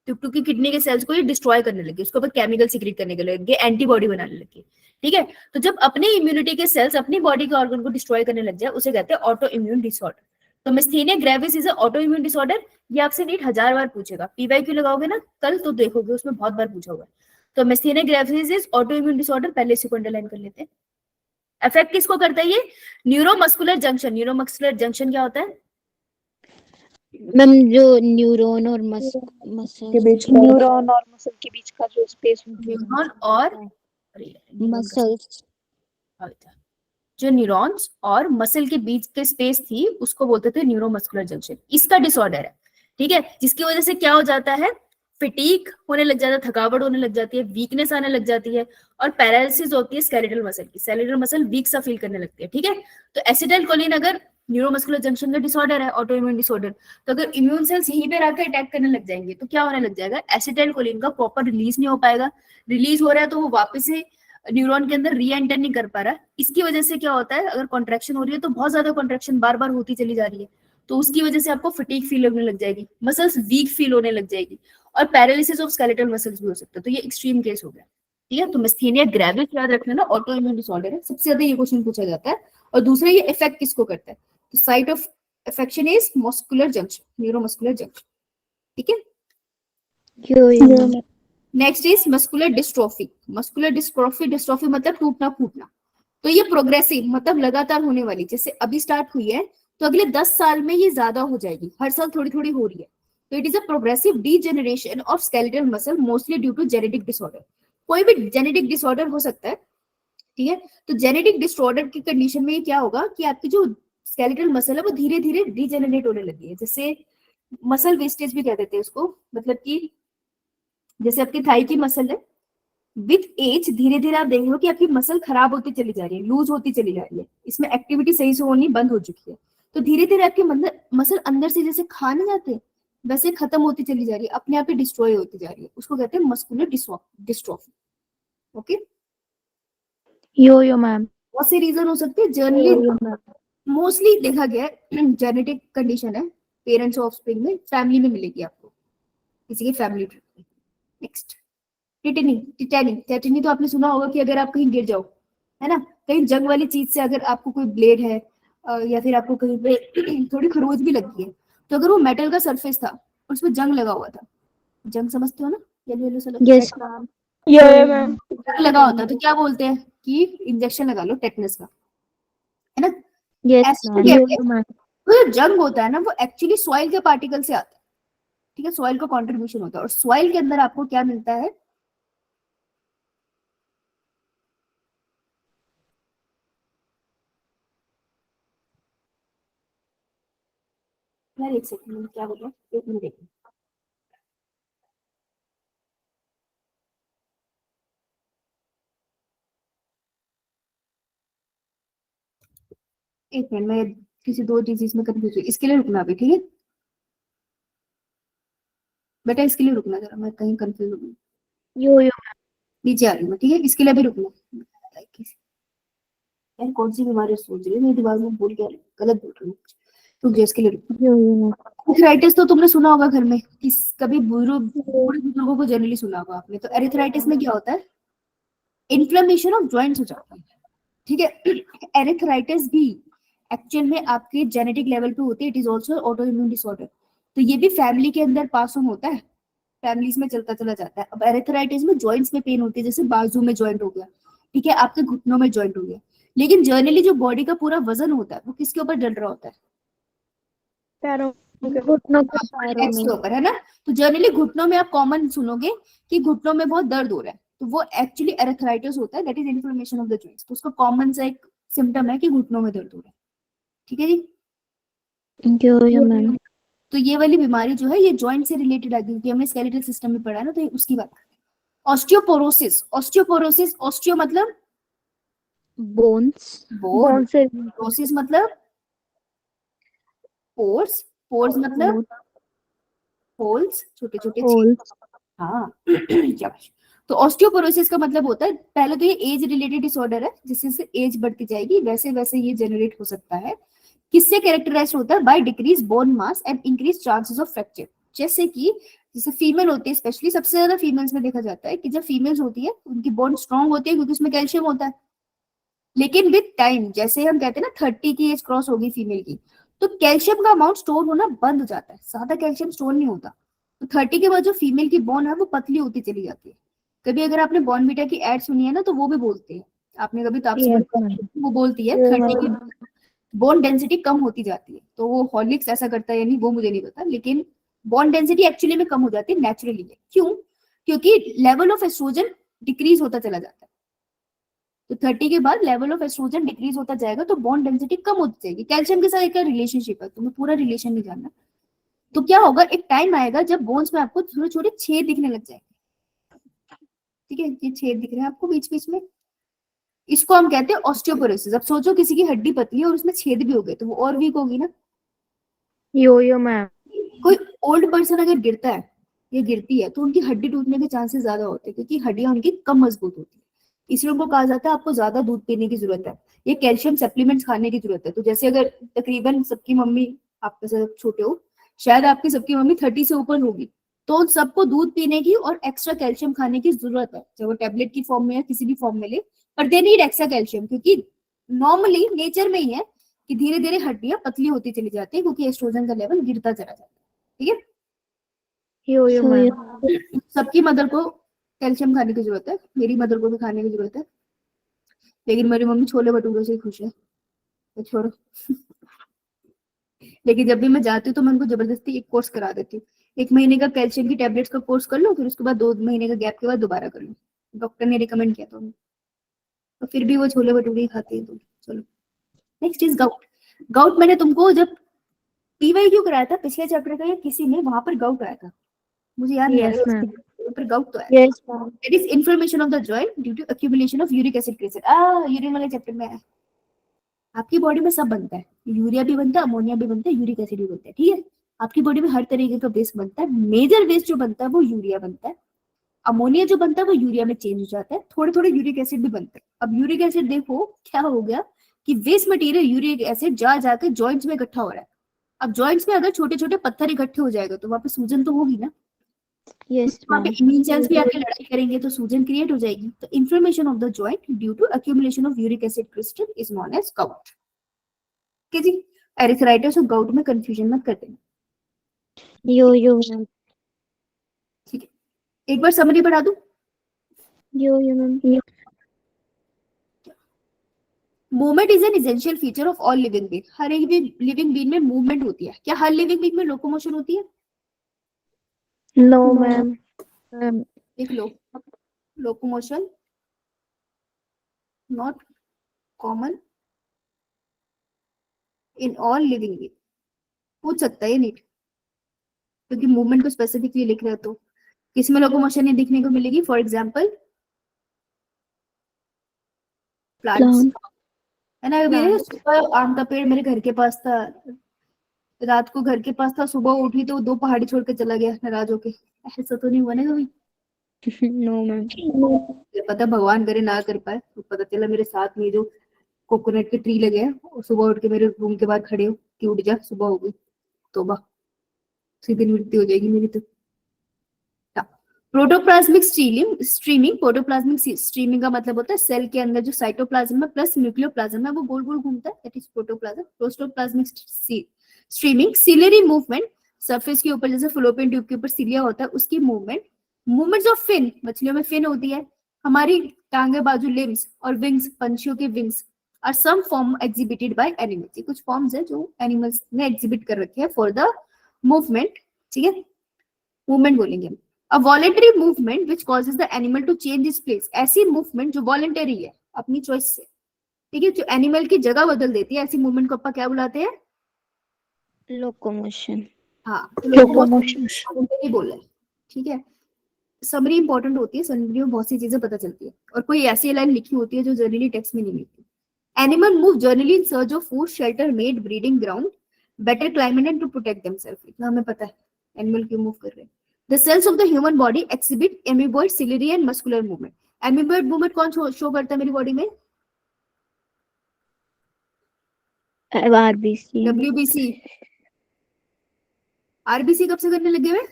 टुकटुक की किडनी के सेल्स को ये डिस्ट्रॉय करने लगे, उसके ऊपर केमिकल सीक्रेट करने के लगे, एंटीबॉडी बनाने लगे, ठीक है। तो जब अपने इम्यूनिटी के सेल्स अपनी बॉडी के ऑर्गन को डिस्ट्रॉय करने लग जाए, उसे कहते हैं ऑटो इम्यून डिसऑर्डर। तो myasthenia gravis is autoimmune disorder. ये आपसे नीट 1000 बार पूछेगा, पीवाईक्यू लगाओगे ना कल तो देखोगे, उसमें बहुत बार पूछा हुआ है। तो myasthenia gravis is autoimmune disorder, पहले इसी को अंडरलाइन कर लेते हैं। इफेक्ट किसको करता है ये, न्यूरोमस्कुलर जंक्शन। न्यूरोमस्कुलर जंक्शन क्या होता है, मैम जो न्यूरॉन और मसल के बीच, न्यूरॉन और मसल के बीच का जो स्पेस न्यूरॉन और मसल्स। जो न्यूरॉन्स और मसल के बीच के स्पेस थी उसको बोलते थे न्यूरोमस्कुलर जंक्शन। इसका डिसऑर्डर है, ठीक है, जिसकी वजह से क्या हो जाता है, फिटीक होने लग जाता है, थकावट होने लग जाती है, वीकनेस आने लग जाती है और पैरालिसिस होती है स्केलेटल मसल की, स्केलेटल मसल वीक सा फील करने लगती है, ठीक है। तो एसिटाइल कोलिन अगर न्यूरोमस्कुलर जंक्शन का डिसऑर्डर है, ऑटो इम्यून डिसऑर्डर, तो अगर इम्यून सेल्स यहीं पे आकर अटैक करने लग जाएंगे तो क्या होने लग जाएगा, एसिटाइल कोलिन का प्रॉपर रिलीज नहीं हो पाएगा, रिलीज हो रहा है तो वो वापस से न्यूरॉन के अंदर री एंटर नहीं कर पा रहा। इसकी वजह से क्या होता है, अगर कॉन्ट्रैक्शन हो रही है तो बहुत ज्यादा कॉन्ट्रैक्शन बार बार होती चली जा रही है, तो उसकी वजह से आपको फटीग फील होने लग जाएगी, मसल्स वीक फील होने लग जाएगी और पैरालिसिस ऑफ स्केलेटल मसल्स भी हो सकता है। तो ये एक्सट्रीम केस हो गया, ठीक है। तो मिस्थेनिया ग्रेविस याद रखना ना, ऑटो इम्यून डिसऑर्डर है, सबसे ज्यादा ये क्वेश्चन पूछा जाता है। और दूसरा, ये इफेक्ट किसको करता है, तो site of affection is muscular junction, neuromuscular junction, ठीक है। Yo next is muscular dystrophy. Muscular dystrophy, dystrophy मतलब टूटना फूटना। तो ये प्रोग्रेसिव मतलब लगातार होने वाली, जैसे अभी स्टार्ट हुई है तो अगले 10 साल में ये ज्यादा हो जाएगी, हर साल थोड़ी थोड़ी हो रही है। तो it is a progressive degeneration of skeletal muscle mostly due to genetic disorder. कोई भी जेनेटिक डिसऑर्डर हो सकता है, ठीक है। तो जेनेटिक डिसऑर्डर की कंडीशन में ये क्या होगा कि आपकी जो स्केलेटल मसल है वो धीरे धीरे डीजेनरेट होने लगी है, जैसे मसल वेस्टेज भी कह देते हैं उसको, मतलब कि जैसे आपकी थाई की मसल है, विथ एज धीरे धीरे आप देख लो कि आपकी मसल खराब होती चली जा रही है, लूज होती चली जा रही है, इसमें एक्टिविटी सही से होनी बंद हो चुकी है। तो धीरे धीरे आपकी मसल अंदर से जैसे खा नहीं जाते वैसे खत्म होती चली जा रही है, अपने आप ही डिस्ट्रॉय होती जा रही है, उसको कहते हैं muscular dystrophy. Okay, yo ma'am. बहुत से रीजन हो सकते हैं, जनरली मोस्टली देखा गया है जेनेटिक कंडीशन है, पेरेंट्स ऑफस्प्रिंग में, फैमिली में मिलेगी आपको, किसी की फैमिली ट्री में। Next, tetany. टिटेनी तो आपने सुना होगा कि अगर आप कहीं गिर जाओ, है ना, कहीं जंग वाली चीज से अगर आपको कोई ब्लेड है या फिर आपको कहीं पे थोड़ी खरोच भी लगी है, तो अगर वो मेटल का सरफेस था और उसमें जंग लगा हुआ था, जंग समझते हो ना, येलो येलो सा यस मैम। ये मैम। जंग लगा होता है तो क्या बोलते हैं कि इंजेक्शन लगा लो टेटनस का, है ना, यस ऐसे मैम। कहते हैं। यो मैम। तो जो जंग होता है ना वो एक्चुअली सॉइल के पार्टिकल से आता है, ठीक है, सॉइल का कॉन्ट्रीब्यूशन होता है, और सॉइल के अंदर आपको क्या मिलता है, यार एक सेकंड, क्या बोल रहा हूँ, एक मिनट देखिए। एक मिनट, मैं किसी दो डिजीज में कंफ्यूज हुई, इसके लिए रुकना अभी, ठीक है बेटा, इसके लिए रुकना जरा, मैं कहीं कंफ्यूज हो गई, यो नीचे आ रही हूँ मैं, ठीक है, इसके लिए भी रुकना। यार कौन सी बीमारी सोच रही है, मेरे दिमाग में भूल गया, गलत बोल रही हूँ, रुक जाओ, इसके लिए रुकना। यो एरिथ्राइटिस तो तुमने सुना होगा घर में, कभी बूढ़े बुजुर्गों को जनरली सुना होगा आपने। तो एरिथ्राइटिस में क्या होता है, इन्फ्लेमेशन ऑफ जॉइंट्स हो जाता है, ठीक है। एरिथ्राइटिस भी एक्चुअल में आपके जेनेटिक लेवल पे होती है, it is also auto immune disorder. तो ये भी फैमिली के अंदर पास ऑन होता है, फैमिलीज में चलता चला जाता है। अब एरिथ्राइटिस में जॉइंट्स में पेन होती है, जैसे बाजू में जॉइंट हो गया, ठीक है, आपके घुटनों में जॉइंट हो गया, लेकिन जनरली जो बॉडी का पूरा वजन होता है वो किसके ऊपर डल रहा होता है, पैरों के घुटनों के हाँ, पैरों legs में। के ऊपर, है ना। तो जनरली घुटनों में आप कॉमन सुनोगे कि घुटनों में बहुत दर्द हो रहा है, तो वो एक्चुअली एरिथ्राइटिस होता है, that is inflammation of the joints. तो उसका कॉमन सा एक सिम्टम है कि घुटनों में दर्द हो रहा है, ठीक है जी। यो मैम। तो ये वाली बीमारी जो है ये जॉइंट से रिलेटेड आती है, क्योंकि हमने स्केलेटल सिस्टम में पढ़ा है ना, तो ये उसकी बात करते हैं। ऑस्टियोपोरोसिस, ऑस्टियोपोरोसिस, ऑस्टियो मतलब बोन्स। बोन, बोन से पोरोसिस मतलब पोर्स, पोर्स मतलब होल्स, छोटे छोटे छेद, होल। हाँ शाबाश। तो ऑस्टियोपोरोसिस का मतलब होता है, पहले तो ये एज रिलेटेड डिसऑर्डर है, जैसे जैसे एज बढ़ती जाएगी वैसे वैसे ये जनरेट हो सकता है। किससे कैरेक्टराइज होता है, by decrease bone mass and increase chances of fracture. जैसे कि जैसे फीमेल होती है, स्पेशली सबसे ज्यादा फीमेल्स में देखा जाता है कि जब फीमेल्स होती है उनकी बोन स्ट्रांग होती है क्योंकि उसमें कैल्शियम होता है। लेकिन विद टाइम, जैसे हम कहते हैं ना 30 की एज क्रॉस होगी फीमेल की, तो कैल्शियम का अमाउंट स्टोर होना बंद हो जाता है, ज्यादा कैल्शियम स्टोर नहीं होता। तो 30 के बाद जो फीमेल की बोन है वो पतली होती चली जाती है। कभी अगर आपने बॉर्नवीटा की एड सुनी है ना, तो वो भी बोलते हैं, आपने कभी तापसी यस पन्नू मैम। वो बोलती है 30 की बोन डेंसिटी कम होती जाती है। तो वो हॉर्लिक्स ऐसा करता है या नहीं वो मुझे नहीं पता, लेकिन बोन डेंसिटी एक्चुअली में कम हो जाती है नेचुरली। क्यों, क्योंकि लेवल ऑफ एस्ट्रोजन डिक्रीज होता चला जाता है। तो 30 के बाद लेवल ऑफ एस्ट्रोजन डिक्रीज होता जाएगा, तो बॉन्ड डेंसिटी कम होती जाएगी। कैल्शियम के साथ एक रिलेशनशिप है, तुम्हें पूरा रिलेशन नहीं जानना। तो क्या होगा, एक टाइम आएगा जब बोन्स में आपको छोटे छोटे छेद दिखने लग जाएंगे। ठीक है, ये छेद दिख रहे हैं आपको बीच बीच में, इसको हम कहते हैं ऑस्टियोपोरोसिस। अब सोचो किसी की हड्डी पतली है और उसमें छेद भी हो गए, तो वो और वीक होगी ना। यो मैम। कोई ओल्ड पर्सन अगर गिरता है या गिरती है तो उनकी हड्डी टूटने के चांसेस ज्यादा होते हैं, क्योंकि हड्डियां उनकी कम मजबूत होती है। इसलिए उनको कहा जाता है आपको ज्यादा दूध पीने की जरूरत है, ये कैल्शियम सप्लीमेंट्स खाने की जरूरत है। तो जैसे अगर तकरीबन सबकी मम्मी, आप में से छोटे हो, शायद आपकी सबकी मम्मी 30 से ऊपर होगी, तो उन सबको दूध पीने की और एक्स्ट्रा कैल्शियम खाने की जरूरत है, चाहे वो टेबलेट की फॉर्म में या किसी भी फॉर्म में ले, पर दे नीड एक्स्ट्रा कैल्शियम, क्योंकि नॉर्मली नेचर में ही है कि धीरे धीरे हड्डियां पतली होती चली जाती है, क्योंकि एस्ट्रोजन का लेवल गिरता चला जाता है। ठीक है, यो मैम। सबकी मदर को कैल्शियम खाने की जरूरत है, मेरी मदर को भी खाने की जरूरत है, लेकिन मेरी मम्मी छोले भटूरे से ही खुश है, तो छोड़ो। लेकिन जब भी मैं जाती हूँ तो मैं उनको जबरदस्ती एक कोर्स करा देती हूँ, 1 महीने का कैल्शियम की टेबलेट्स का कोर्स कर लो, फिर उसके बाद 2 महीने का गैप के बाद दोबारा कर लो, डॉक्टर ने रिकमेंड किया था उन्हें। तो फिर भी वो छोले भटूरे ही खाते हैं। तो चलो, नेक्स्ट इज गाउट। गाउट मैंने तुमको जब पीवाईक्यू कराया था पिछले चैप्टर का या किसी में, वहां पर गाउट आया था, मुझे याद नहीं आ रहा है, पर गाउट तो आया। Yes ma'am. It is inflammation of the joint due to accumulation of uric acid crystal. Urine वाले चैप्टर में है। आपकी बॉडी में सब बनता है, यूरिया भी बनता है, अमोनिया भी बनता है, यूरिक एसिड भी बनता है। ठीक है, आपकी बॉडी में हर तरीके का वेस्ट बनता है। मेजर वेस्ट जो बनता है वो यूरिया बनता है, अमोनिया जो बनता है वो यूरिया में चेंज हो जाता है, थोड़े थोड़े यूरिक एसिड भी बनते हैं। अब यूरिक एसिड देखो क्या हो गया कि वेस्ट मटेरियल यूरिक एसिड जा जाके जॉइंट्स में इकट्ठा हो रहा है। अब जॉइंट्स में अगर छोटे छोटे पत्थर इकट्ठे हो जाएगा तो वहां पे सूजन तो होगी ना, यस वहां पे मैम। इम्यून सेल्स भी आके लड़ाई करेंगे तो सूजन क्रिएट हो जाएगी। तो inflammation of the joint due to accumulation of uric acid crystal is known as gout. ठीक है जी, एरिथ्राइटिस और गाउट में कंफ्यूजन मत कर देना। Yo ma'am. ठीक है, एक बार समरी बढ़ा दूं। Yo ma'am. Movement is an essential feature of all living being. हर एक भी लिविंग बीइंग में मूवमेंट होती है। क्या हर लिविंग बीइंग में लोकोमोशन होती है? No ma'am. देख लो, locomotion not common in all living being. पूछ सकता है नीट, क्योंकि मूवमेंट को स्पेसिफिकली लिख रहे हो। तो किसमें लोकोमोशन नहीं दिखने को मिलेगी? फॉर एग्जाम्पल प्लांट्स, है ना। मेरे सुबह आम का पेड़ मेरे घर के पास था, रात को घर के पास था, सुबह उठी तो 2 पहाड़ी छोड़ के चला गया नाराज होके। ऐसा तो नहीं हुआ ना कभी? No ma'am. पता भगवान करे ना कर पाए, तो पता चला मेरे साथ में जो कोकोनट के ट्री लगे हैं और सुबह उठ के मेरे रूम के बाहर खड़े हो कि उठ जा सुबह हो गई, तोबा, सीधी मृत्यु हो जाएगी मेरी तो। प्रोटोप्लाज्मिक स्ट्रीमिंग, प्रोटोप्लाज्मिक स्ट्रीमिंग का मतलब होता है सेल के अंदर जो साइटोप्लाज्म है प्लस न्यूक्लियोप्लाज्म है वो गोल गोल घूमता है, that is protoplasm. Protoplasmic streaming, ciliary movement, surface के ऊपर जैसे फ्लोपियन ट्यूब के ऊपर सिलिया होता है उसकी मूवमेंट। मूवमेंट्स ऑफ फिन, मछलियों में फिन होती है। हमारी टांगे बाजू लिम्स और विंग्स, पंछियों के wings are some form exhibited by animals. ये कुछ फॉर्म्स है जो एनिमल्स ने एग्जिबिट कर रखे हैं फॉर द मूवमेंट। ठीक है, मूवमेंट बोलेंगे हम। A voluntary movement which causes the animal to change its place, ऐसी मूवमेंट जो वॉलेंटरी है अपनी चॉइस से, ठीक है, जो एनिमल की जगह बदल देती है, ऐसी मूवमेंट को अपन क्या बुलाते हैं? लोकोमोशन। हाँ, लोकोमोशन ही बोला है। ठीक है, समरी इंपॉर्टेंट होती है, समरी में बहुत सी चीजें पता चलती है, और कोई ऐसी लाइन लिखी होती है जो जनरली टेक्स्ट में नहीं मिलती। Animal move generally in search of food, shelter, mate, breeding ground, better climate and to protect themself. इतना हमें पता है एनिमल क्यों मूव कर रहे हैं। The cells of the human body exhibit amoeboid, ciliary and muscular movement. Amoeboid movement कौन show करता है मेरी बॉडी में? आरबीसी। WBC। आरबीसी कब से करने लगे हुए?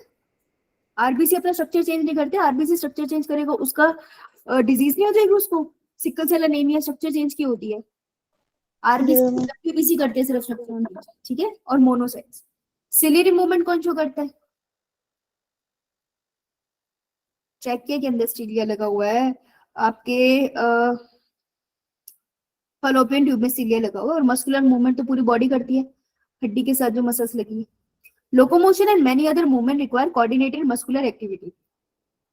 आरबीसी अपना स्ट्रक्चर चेंज नहीं करते, आरबीसी स्ट्रक्चर चेंज करेगा उसका डिजीज नहीं हो जाएगी उसको। Sickle cell anaemia structure change की होती है, आरबीसी WBC करते हैं सिर्फ स्ट्रक्चर। ठीक है, और मोनोसाइट्स। सिलियरी मूवमेंट कौन शो करता है? चेक किया के अंदर सीलिया लगा हुआ है, आपके फलोपियन ट्यूब में सीलिया लगा हुआ है। और मस्कुलर मूवमेंट तो पूरी बॉडी करती है, हड्डी के साथ जो मसल्स लगी है। Locomotion and many other movement require coordinated muscular activity.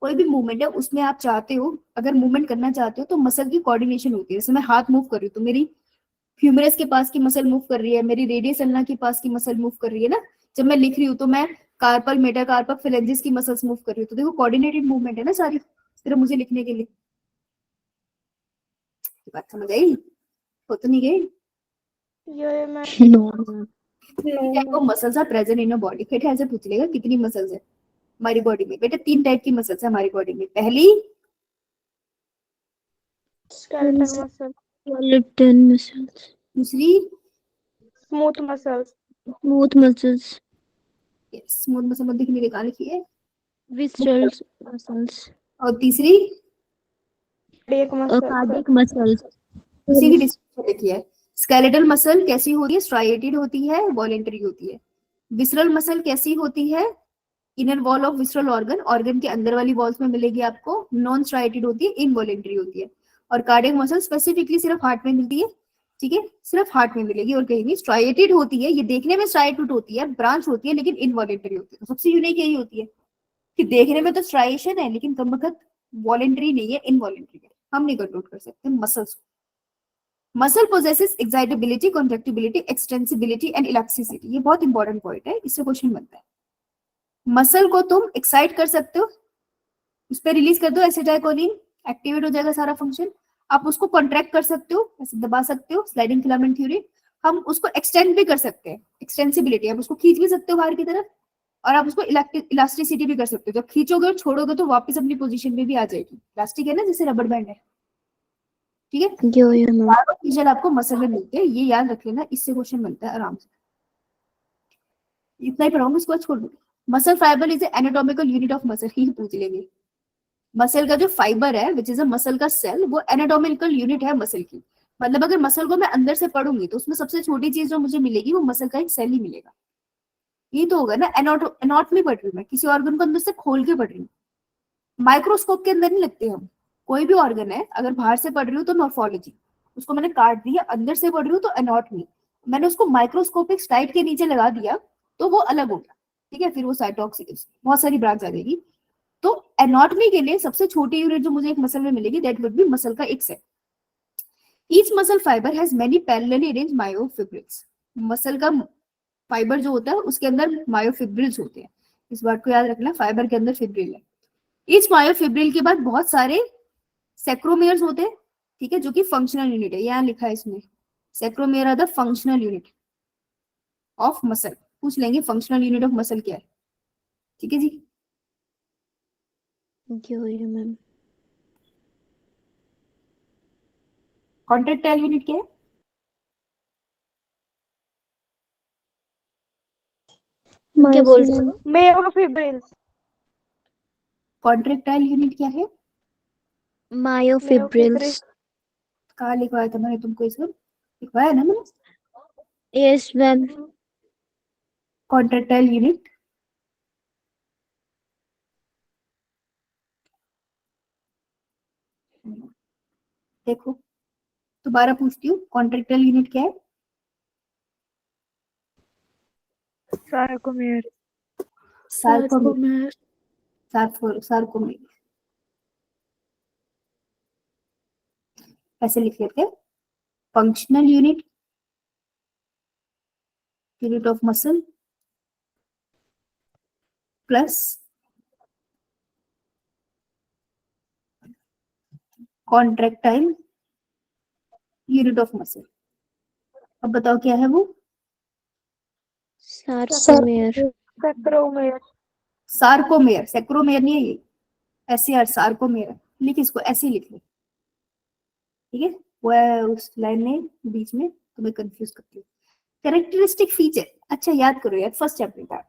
कोई भी मूवमेंट है उसमें आप चाहते हो, अगर मूवमेंट करना चाहते हो तो मसल की कोऑर्डिनेशन होती है। जैसे मैं हाथ मूव कर रही हूँ तो मेरी ह्यूमरस के पास की मसल मूव कर रही है, मेरी रेडियस अल्ना के पास की मसल मूव कर रही है ना। जब मैं लिख रही हूँ तो मैं कार्पल, मेटाकार्पल, फिलेंजिस की मसल्स मूव कर रही हूँ, तो देखो कोऑर्डिनेटेड मूवमेंट है ना सारी, सिर्फ मुझे लिखने के लिए। बात समझ आई? हो तो नहीं गई? ये मैं no ma'am. Type of muscles are present in a body. फिर ऐसे पूछ लेगा कितनी मसल्स है हमारी बॉडी में। बेटा 3 टाइप की मसल्स है हमारी बॉडी में। पहली skeletal muscle, Skeleton muscles, दूसरी smooth muscles, smooth muscles, smooth muscle मध्य के लिए निकाल लिखी है। visceral muscles, और तीसरी cardiac muscle, cardiac muscles, उसी की डिस्क्रिप्शन लिखी है। स्केलेटल मसल कैसी होती है? स्ट्राइएटेड होती है, वॉलेंटरी होती है। विसरल मसल कैसी होती है? Inner wall of visceral organ, organ के अंदर वाली वॉल्स में मिलेगी आपको। नॉन स्ट्राइएटेड होती है, इनवॉलेंटरी होती है। और कार्डियक मसल स्पेसिफिकली सिर्फ हार्ट में मिलती है, ठीक है, सिर्फ हार्ट में मिलेगी और कहीं नहीं। स्ट्राइएटेड होती है, ये देखने में स्ट्राइएटेड होती है, ब्रांच होती है, लेकिन इनवॉलेंटरी होती है। तो सबसे यूनिक यही होती है कि देखने में तो स्ट्राइएशन है लेकिन कम वक्त वॉलेंटरी नहीं है, इनवॉलेंटरी है। हम नहीं कंट्रोल कर सकते मसल्स को। Muscle possesses excitability, contractibility, extensibility and elasticity. ये बहुत इंपॉर्टेंट पॉइंट है, इससे क्वेश्चन बनता है। मसल को तुम एक्साइट कर सकते हो, उस पर रिलीज कर दो एसिटाइकोलिन, एक्टिवेट हो जाएगा सारा फंक्शन। आप उसको कॉन्ट्रैक्ट कर सकते हो, ऐसे दबा सकते हो, स्लाइडिंग फिलामेंट थ्योरी। हम उसको एक्सटेंड भी कर सकते हैं, एक्सटेंसिबिलिटी, आप उसको खींच भी सकते हो बाहर की तरफ, और आप उसको इलास्टिसिटी भी कर सकते हो। जब खींचोगे और छोड़ोगे तो वापस अपनी पोजीशन में भी आ जाएगी। इलास्टिक है ना, जैसे रबर बैंड है, ठीक है। yo ma'am. चारों फीचर आपको मसल में मिलते हैं, ये याद रख लेना, इससे क्वेश्चन बनता है आराम से। इतना ही पढ़ाऊंगी, इसको छोड़ दो। Muscle fibre is anatomical unit of muscle, ही पूछ लेंगे। मसल का जो फाइबर है विच इज अ मसल का सेल, वो एनाटॉमिकल यूनिट है मसल की। मतलब अगर मसल को मैं अंदर से पढ़ूंगी तो उसमें सबसे छोटी चीज जो मुझे मिलेगी वो मसल का एक सेल ही मिलेगा। ये तो होगा ना, एनाटॉमी पढ़ रही हूँ मैं, किसी ऑर्गन को अंदर से खोल के पढ़ रही हूँ। माइक्रोस्कोप के अंदर नहीं लगते हम। कोई भी ऑर्गन है, अगर बाहर से पढ़ रही हूँ तो मॉर्फोलॉजी, उसको मैंने काट दिया। अंदर से पढ़ रही हूँ तो एनाटॉमी, मैंने उसको माइक्रोस्कोपिक स्लाइड के नीचे लगा दिया तो वो अलग हो गया, ठीक है। फिर वो साइटोक्सिस, बहुत सारी ब्रांच आ जाएगी। तो एनाटॉमी के लिए सबसे छोटी यूनिट जो मुझे एक मसल में मिलेगी, दैट वुड बी मसल का एक set. Each muscle fibre has many parallelly arranged myofibrils. Muscle का फाइबर जो होता है उसके अंदर मायोफिब्रिल्स होते हैं। इस बात को याद रखना, फाइबर के अंदर फिब्रिल है। इस मायोफिब्रिल के बाद बहुत सारे सेक्रोमियर्स होते हैं, ठीक है, जो कि फंक्शनल यूनिट है। यहाँ लिखा है इसमें, sarcomere are the functional unit of muscle. पूछ लेंगे फंक्शनल यूनिट ऑफ मसल क्या है, ठीक है जी। yo ma'am. कॉन्ट्रेक्टाइल यूनिट क्या है? क्या बोल रहे हो? myofibrils, कॉन्ट्रेक्टाइल यूनिट क्या है? Myofibrils, कहाँ लिखवाया था मैंने तुमको, इसमें लिखवाया ना मैंने? yes ma'am. कॉन्ट्रेक्टाइल यूनिट देखो, दोबारा पूछती हूँ, कॉन्ट्रेक्टाइल यूनिट क्या है? sarcomere, सार्कोमेर, सार्कोमेर ऐसे लिख लेते हैं। Functional unit, unit of muscle plus contractile unit of muscle. अब बताओ क्या है वो? sarcomere, sarcomere, सार्कोमेयर, सेक्रोमेयर नहीं है ये, ऐसे यार सार्कोमेयर लिख, इसको ऐसे ही लिख लो, ठीक है। वो है उस लाइन में बीच में, तुम्हें कंफ्यूज करती है। कैरेक्टरिस्टिक फीचर, अच्छा याद करो यार, फर्स्ट चैप्टर का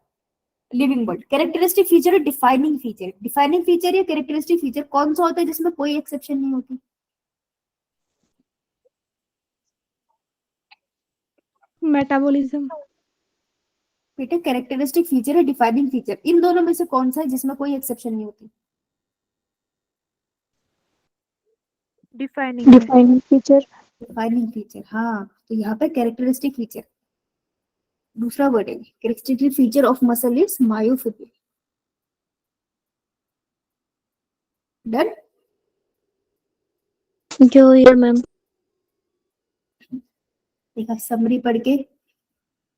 लिविंग बॉडी। कैरेक्टरिस्टिक फीचर और डिफाइनिंग फीचर। डिफाइनिंग फीचर या कैरेक्टरिस्टिक फीचर कौन सा होता है जिसमें कोई एक्सेप्शन नहीं होती? metabolism, बेटा कैरेक्टरिस्टिक फीचर है, डिफाइनिंग फीचर, इन दोनों में से कौन सा है जिसमें कोई एक्सेप्शन नहीं होती? defining, feature, डिफाइनिंग फीचर, हाँ। तो यहाँ पे कैरेक्टरिस्टिक फीचर दूसरा वर्ड है। Characteristic feature of muscle is myofibril. Done. Yo ma'am. देखा समरी पढ़ के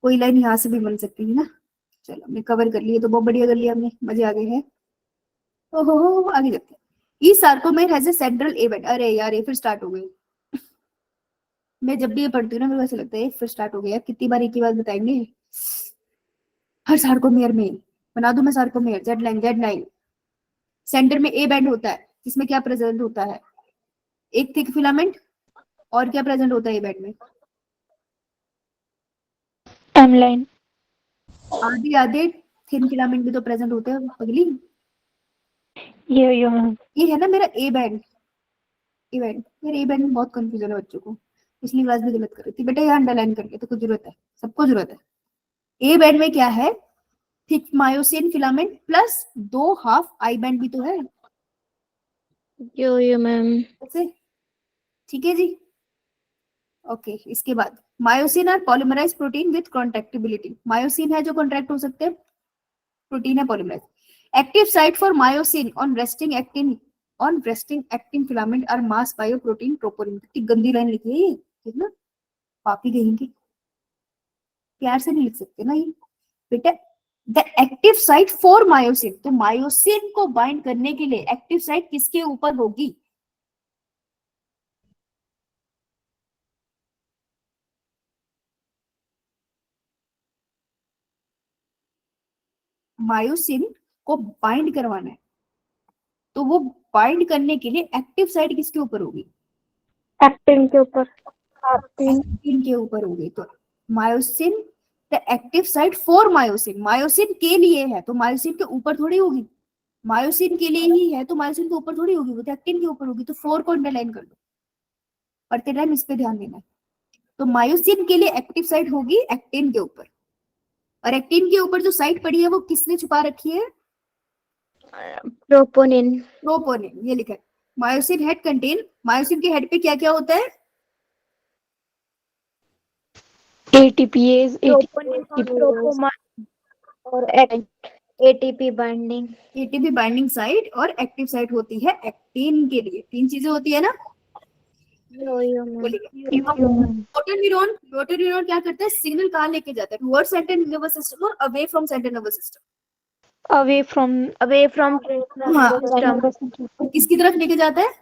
कोई लाइन यहाँ से भी बन सकती है ना। चलो हमने कवर कर लिए तो बहुत बढ़िया कर लिया हमने, मजे आ गए हैं। ओहो आगे जाते हैं। ई sarcomere has a central event. अरे यार ये फिर स्टार्ट हो गई। मैं जब भी ये पढ़ती हूँ ना मेरे को ऐसा लगता है फिर स्टार्ट हो गया, कितनी बार एक ही बात बताएंगे हर सार्कोमेर में। बना दूं मैं सार्कोमेर, जेड लाइन सेंटर में ए बैंड होता है जिसमें क्या प्रेजेंट होता है, एक थिक फिलामेंट, और क्या प्रेजेंट होता है ए बैंड में, एम लाइन। आधे आधे थिन फिलामेंट भी तो प्रेजेंट होते हैं पगली। यो मैम। ये है ना मेरा ए बैंड। ए बैंड मेरे ए बैंड में बहुत कंफ्यूजन है बच्चों को, पिछली क्लास भी गलत कर रही थी बेटा, यहाँ अंडरलाइन करके तो कुछ जरूरत है, सबको जरूरत है। ए बैंड में क्या है, thick myosin filament plus 2 half I band भी तो है। Yo ma'am. ऐसे ठीक है जी। ओके इसके बाद myosin are polymerise protein with contractibility. Myosin है जो कॉन्ट्रैक्ट हो सकते हैं, प्रोटीन है polymerise. Active site for myosin on resting actin filament are masked by protein troponin. कितनी गंदी लाइन लिखी है ये, ठीक ना, पापी कहेंगे, प्यार से नहीं लिख सकते ना ये बेटा। The active site for myosin, तो मायोसिन को बाइंड करने के लिए एक्टिव साइट किसके ऊपर होगी, मायोसिन को बाइंड करवाना है तो वो बाइंड करने के लिए एक्टिव साइट किसके ऊपर होगी, एक्टिन के ऊपर। एक्टिन के ऊपर होगी। तो myosin the active site for myosin, myosin के लिए है तो मायोसिन के ऊपर थोड़ी होगी, मायोसिन के लिए ही है तो मायोसिन के ऊपर थोड़ी होगी, वो तो एक्टिन के ऊपर होगी। तो 4 को अंडरलाइन कर लो, पढ़ते टाइम इस पे ध्यान देना है। तो मायोसिन के लिए एक्टिव साइट होगी एक्टिन के ऊपर, और एक्टिन के ऊपर जो साइट पड़ी है वो किसने छुपा रखी है, प्रोपोनिन। प्रोपोनिन, ये लिखा है। मायोसिन हेड कंटेन, मायोसिन के हेड पे क्या क्या होता है, एटीपीएज, और ATP binding. ATP binding site और एक्टिव साइट होती है एक्टिन के लिए, 3 चीजें होती है ना। मोटर न्यूरॉन, मोटर न्यूरॉन क्या करता है, सिग्नल कहाँ लेके जाता है, टुवर्ड्स सेंट्रल नर्वस सिस्टम और away from central nervous system. Away from किसकी तरफ लेके जाता है,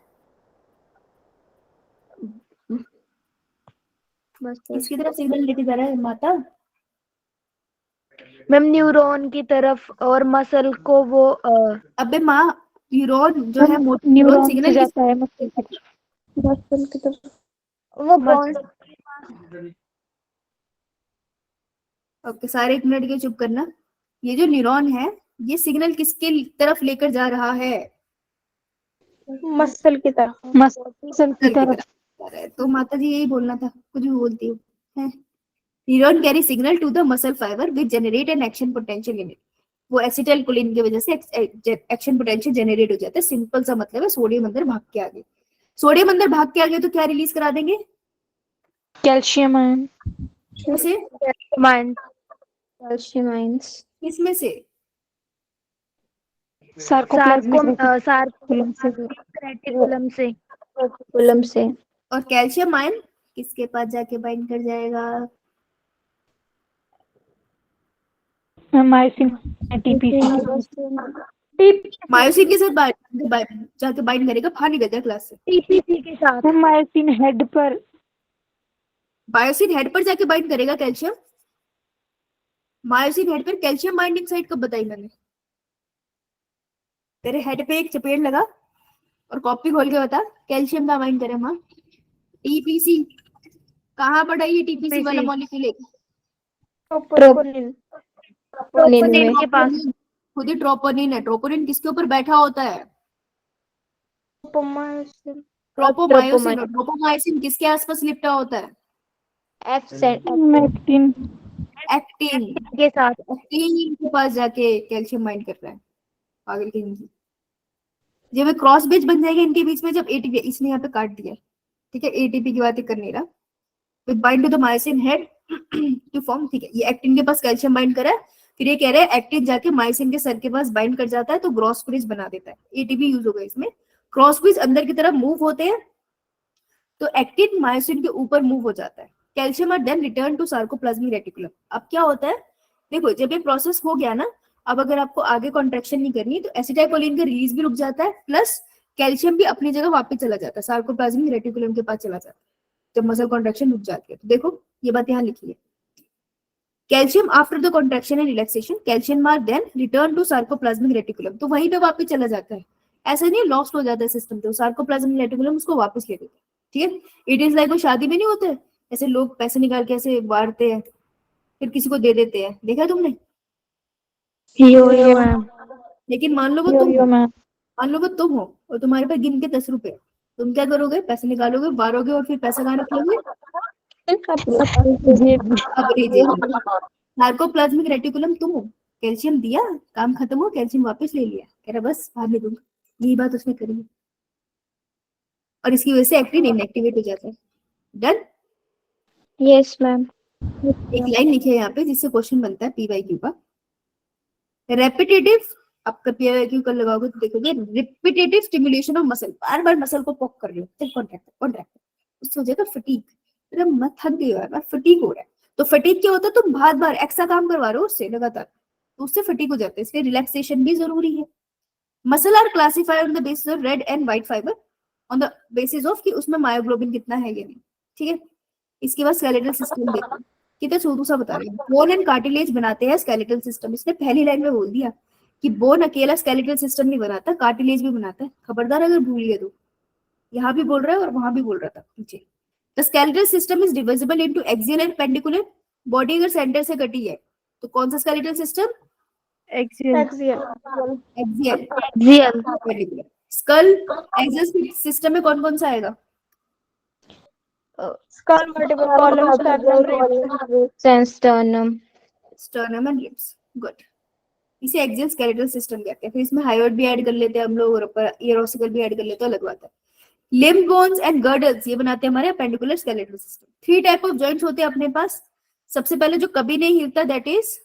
किसकी तरफ सिग्नल लेके जा रहा है माता, मैम न्यूरॉन की तरफ, और मसल को वो अबे माँ न्यूरॉन जो है मोटर न्यूरॉन से सिग्नल जाता है मसल की तरफ। वो बोन्स। ओके सारे 1 मिनट के चुप करना। ये जो न्यूरॉन है ये सिग्नल किसके तरफ लेकर जा रहा है, मसल की तरफ। मसल की तरफ। तो माता जी यही बोलना था, कुछ भी बोलती हूँ। Neuron carry signal to the muscle fibre which generate an action potential in it. वो एसिटाइल कोलिन की वजह से एक्शन पोटेंशियल जनरेट हो जाता है। सिंपल सा मतलब है सोडियम अंदर भाग के आ गए, सोडियम अंदर भाग के आ गए तो क्या रिलीज करा देंगे, कैल्शियम आयन। से कैल्शियम आयंस। इसमें से रेटिकुलम से। और कैल्शियम आयन किसके पास जाके बाइंड कर जाएगा, मायोसिन एटीपी। मायोसिन के साथ जाके बाइंड करेगा, बाहर निकल जाए क्लास से। टीपीसी के साथ। मायोसिन हेड पर, मायोसिन हेड पर जाके बाइंड करेगा कैल्शियम। मायोसिन हेड पर कैल्शियम बाइंडिंग साइट कब बताई मैंने, तेरे हेड पे एक चपेट लगा और कॉपी खोल के बता कैल्शियम का बाइंड करे माँ। टीपीसी कहाँ पढ़ा ये टीपीसी वाला मॉलिक्यूल, ट्रोपोनिन के पास। खुद ही ट्रोपोनिन है। ट्रोपोनिन किसके ऊपर बैठा होता है, ट्रोपोमायोसिन। ट्रोपोमायोसिन किसके आसपास लिपटा होता है, एक्टिन एक्टिन के साथ। एक्टिन के पास जाके कैल्शियम बाइंड कर रहा है, पागल कहेंगे। जब क्रॉस बेज बन जाएगा इनके बीच में, जब एटीपी, इसने यहाँ पे काट दिया, ठीक है, एटीपी की बातें कर नहीं रहा, तो bind to the myosin head to form, ठीक है, ये एक्टिन के पास कैल्शियम बाइंड करा है, फिर ये कह रहे हैं एक्टिन जाके मायोसिन के सर के पास बाइंड कर जाता है तो ग्रॉस ब्रिज बना देता है, एटीपी यूज होगा इसमें, क्रॉस ब्रिज अंदर की तरफ मूव होते हैं तो एक्टिन मायोसिन के ऊपर मूव हो जाता है। Calcium are then return to sarcoplasmic reticulum. अब क्या होता है, देखो जब ये प्रोसेस हो गया ना, अब अगर आपको आगे कॉन्ट्रेक्शन नहीं करनी तो एसिटाइलकोलिन का रिलीज भी रुक जाता है, प्लस कैल्शियम भी अपनी जगह वापस चला जाता है, सार्कोप्लाज्मिक रेटिकुलम के पास चला जाता है जब मसल कॉन्ट्रेक्शन रुक जाती है। तो देखो ये बात यहाँ लिखी है, calcium after the contraction and relaxation calcium are then return to sarcoplasmic reticulum, तो वहीं पे वापस चला जाता है, ऐसा नहीं लॉस्ट हो जाता है सिस्टम, तो सार्कोप्लाज्मिक रेटिकुलम उसको वापस ले लेता है। ठीक है, इट इज लाइक वो शादी में नहीं होता है ऐसे लोग पैसे निकाल के ऐसे बांटते हैं फिर किसी को दे देते हैं, देखा है तुमने? यो मैम, लेकिन मान लो वो तुम हो, मान लो वो तुम हो और तुम्हारे पास गिन के 10 रुपए, तुम क्या करोगे, पैसे निकालोगे, बारोगे और फिर पैसा कहाँ रखोगे? अपनी जेब में। सार्कोप्लाज्मिक रेटिकुलम तुम हो, कैल्शियम दिया, काम खत्म हो, कैल्शियम वापस ले लिया, कह रहा बस बाद में दूंगा, यही बात उसने करी है और इसकी वजह से एक्टिन इनएक्टिवेट हो जाता है। डन? Yes ma'am. एक लाइन लिखे यहाँ पे जिससे क्वेश्चन बनता है पीवाईक्यू का, रेपिटेटिव, आपका पीवाईक्यू कर लगाओगे तो देखोगे repetitive stimulation of muscle, bar bar muscle को पोक कर रहे हो, चल कॉन्ट्रैक्ट कॉन्ट्रैक्ट, उससे हो जाएगा फटीग, तेरा मत थक गई यार, फटीग हो रहा है। तो फटीग क्या होता है, तुम बार बार एक्स्ट्रा काम करवा रहे हो उससे लगातार, तो उससे फटीग हो जाता है, इसलिए रिलैक्सेशन भी जरूरी है। Muscle are classified on the basis of red and white fibre, on the basis of कि उसमें मायोग्लोबिन कितना है या नहीं। ठीक है, इसके बाद स्केलेटल सिस्टम देखो, कितना छोटू सा बता रहे हैं, बोन एंड कार्टिलेज बनाते हैं स्केलेटल सिस्टम। इसने पहली लाइन में बोल दिया कि बोन अकेला स्केलेटल सिस्टम नहीं बनाता, कार्टिलेज भी बनाता है, खबरदार अगर भूल गए तो, यहाँ भी बोल रहा है और वहां भी बोल रहा था पीछे। The skeletal system is divisible into axial and appendicular, body अगर सेंटर से कटी है तो कौन सा skeletal system? Axial. Axial, axial, appendicular. Skull axial system में कौन कौन सा आएगा? Skull, vertebral column, sternum, ribs, sternum, sternum and ribs. Good, इसे एक्सियल स्केलेटल सिस्टम कहते हैं। फिर इसमें हायोइड भी ऐड कर लेते हैं हम लोग और ऊपर ईरोसिकल भी ऐड कर लेते हैं, अलग बात है। लिम्ब बोन्स एंड गर्डल्स ये बनाते हैं हमारे appendicular skeletal system. 3 type of joints होते हैं अपने पास। सबसे पहले जो कभी नहीं हिलता दैट इज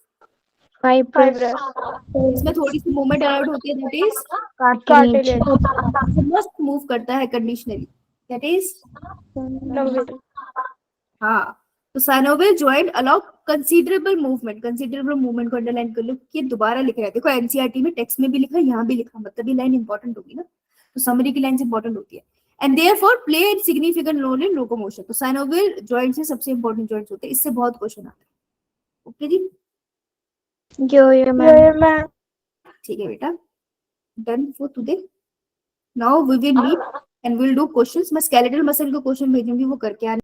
फाइब्रस, इसमें थोड़ी सी मूवमेंट अलाउड होती है दैट इज कार्टिलेज, मस्त मूव करता है कंडीशनली दैट इज हाँ। तो synovial joint allow considerable movement, considerable movement को अंडरलाइन कर लो कि दोबारा लिख रहा है, देखो एनसीईआरटी में टेक्स्ट में भी लिखा, यहाँ भी लिखा, मतलब ये लाइन इंपॉर्टेंट होगी ना, तो समरी की लाइन इंपॉर्टेंट होती है। And therefore play a significant role in locomotion. तो साइनोवियल जॉइंट से सबसे इंपॉर्टेंट जॉइंट्स होते हैं, इससे बहुत क्वेश्चन आते हैं। ओके जी, यो मैम, ठीक है बेटा, done for today. Now we will meet and will do questions. मैं स्केलेटल मसल के क्वेश्चन भेजूंगी, वो करके आने